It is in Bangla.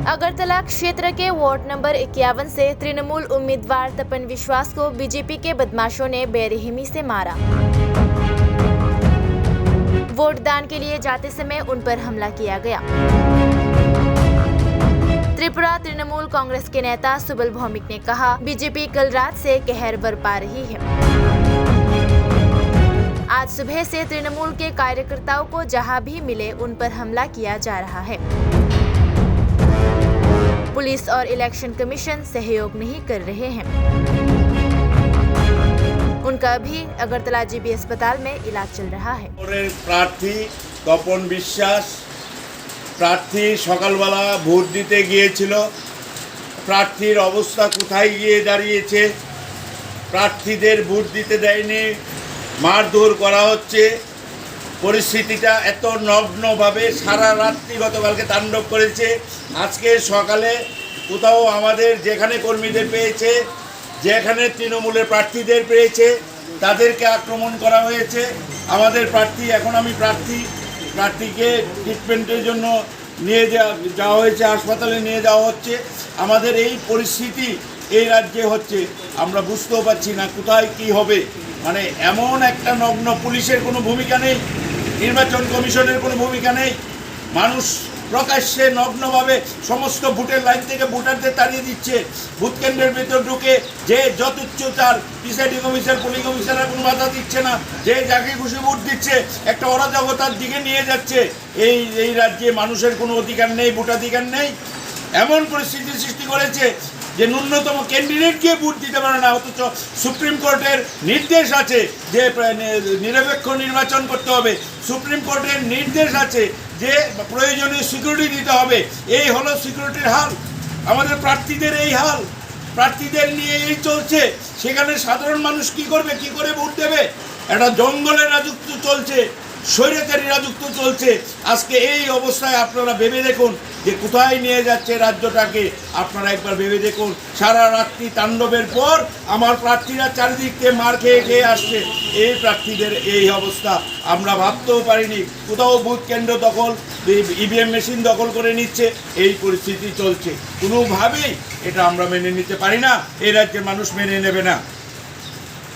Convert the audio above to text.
अगरतला क्षेत्र के वार्ड नंबर 51 से तृणमूल उम्मीदवार तपन विश्वास को बीजेपी के बदमाशों ने बेरहमी से मारा। वोट दान के लिए जाते समय उन पर हमला किया गया। त्रिपुरा तृणमूल कांग्रेस के नेता सुबल भौमिक ने कहा, बीजेपी कल रात से कहर बरपा रही है। आज सुबह से तृणमूल के कार्यकर्ताओं को जहां भी मिले उन पर हमला किया जा रहा है। पुलिस और इलेक्शन कमीशन सहयोग नहीं कर रहे हैं। उनका अभी अगरतला जीबी अस्पताल में इलाज चल रहा है। प्रार्थी তপন বিশ্বাস প্রার্থী সকালবেলা ভোট দিতে গিয়েছিল। প্রার্থীর অবস্থা কোথায় গিয়ে দাঁড়িয়েছে, প্রার্থীদের ভোট দিতে দেয়নি, মারধর করা হচ্ছে। পরিস্থিতিটা এত নগ্নভাবে সারা রাত্রি গতকালকে তাণ্ডব করেছে। আজকে সকালে কোথাও আমাদের যেখানে কর্মীদের পেয়েছে, যেখানে তৃণমূলের প্রার্থীদের পেয়েছে, তাদেরকে আক্রমণ করা হয়েছে। আমাদের প্রার্থী, এখন আমি প্রার্থীকে ট্রিটমেন্টের জন্য নিয়ে যাওয়া হয়েছে, হাসপাতালে নিয়ে যাওয়া হচ্ছে। আমাদের এই পরিস্থিতি এই রাজ্যে হচ্ছে, আমরা বুঝতেও পারছি না কোথায় কি হবে। মানে এমন একটা নগ্ন, পুলিশের কোনো ভূমিকা নেই, নির্বাচন কমিশনের কোনো ভূমিকা নেই। মানুষ প্রকাশ্যে নগ্নভাবে সমস্ত ভোটের লাইন থেকে ভোটারদের তাড়িয়ে দিচ্ছে। ভোট কেন্দ্রের ভেতর ঢুকে যে যথোচ্চতার প্রিসাইডিং অফিসার, পুলিশ অফিসাররা কোনো বাধা দিচ্ছে না, যে যাকে খুশি ভোট দিচ্ছে, একটা অরাজকতার দিকে নিয়ে যাচ্ছে। এই রাজ্যে মানুষের কোনো অধিকার নেই, ভোটাধিকার নেই। এমন পরিস্থিতি সৃষ্টি করেছে যে ন্যূনতম ক্যান্ডিডেটকে ভোট দিতে পারে না, অথচ সুপ্রিম কোর্টের নির্দেশ আছে যে নিরপেক্ষ নির্বাচন করতে হবে। সুপ্রিম কোর্টের নির্দেশ আছে যে প্রয়োজনীয় সিকিউরিটি দিতে হবে। এই হলো সিকিউরিটির হাল, আমাদের প্রার্থীদের এই হাল, প্রার্থীদের নিয়ে এই চলছে। সেখানে সাধারণ মানুষ কি করবে, কি করে ভোট দেবে? একটা জঙ্গলের রাজত্ব চলছে, স্বৈরাচারী রাজত্ব চলছে। আজকে এই অবস্থায় আপনারা ভেবে দেখুন যে কোথায় নিয়ে যাচ্ছে রাজ্যটাকে। আপনারা একবার ভেবে দেখুন, সারা রাত্রি তাণ্ডবের পর আমার প্রার্থীরা চারিদিকে মার খেয়ে আসছে। এই প্রার্থীদের এই অবস্থা আমরা ভাবতেও পারিনি। কোথাও বুথ কেন্দ্র দখল, ইভিএম মেশিন দখল করে নিচ্ছে, এই পরিস্থিতি চলছে। কোনোভাবেই এটা আমরা মেনে নিতে পারি না, এই রাজ্যের মানুষ মেনে নেবে না।